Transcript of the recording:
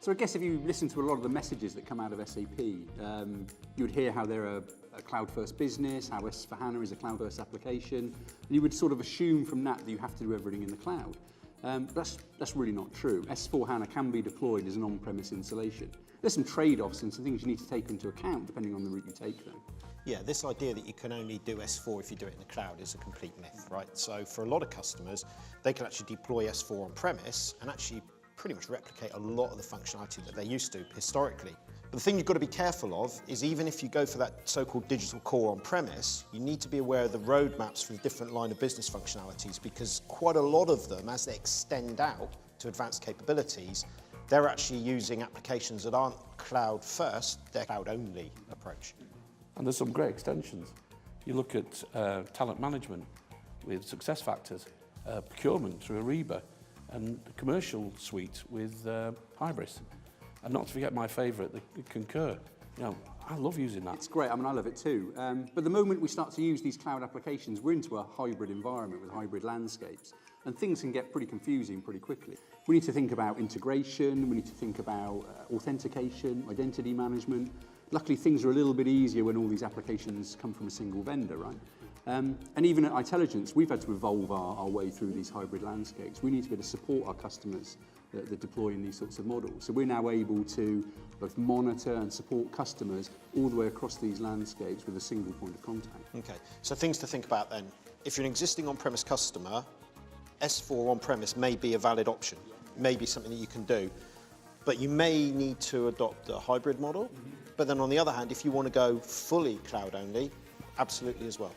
So I guess if you listen to a lot of the messages that come out of SAP, you would hear how they're a cloud-first business, how S4HANA is a cloud-first application, and you would sort of assume from that you have to do everything in the cloud. But that's really not true. S4HANA can be deployed as an on-premise installation. There's some trade-offs and some things you need to take into account depending on the route you take them. Yeah, this idea that you can only do S4 if you do it in the cloud is a complete myth, right? So for a lot of customers, they can actually deploy S4 on-premise and actually pretty much replicate a lot of the functionality that they're used to historically. But the thing you've got to be careful of is even if you go for that so-called digital core on-premise, you need to be aware of the roadmaps for the different line of business functionalities, because quite a lot of them, as they extend out to advanced capabilities, they're actually using applications that aren't cloud first, they're cloud only approach. And there's some great extensions. You look at talent management with SuccessFactors, procurement through Ariba, and the commercial suite with Hybris. And not to forget my favourite, the Concur. You know, I love using that. It's great, I mean, I love it too. But the moment we start to use these cloud applications, we're into a hybrid environment with hybrid landscapes, and things can get pretty confusing pretty quickly. We need to think about integration, we need to think about authentication, identity management. Luckily, things are a little bit easier when all these applications come from a single vendor, right? And even at Itelligence, we've had to evolve our way through these hybrid landscapes. We need to be able to support our customers that deploy in these sorts of models. So we're now able to both monitor and support customers all the way across these landscapes with a single point of contact. Okay, so things to think about then. If you're an existing on-premise customer, S4 on-premise may be a valid option, may be something that you can do, but you may need to adopt a hybrid model. But then on the other hand, if you want to go fully cloud only, absolutely as well.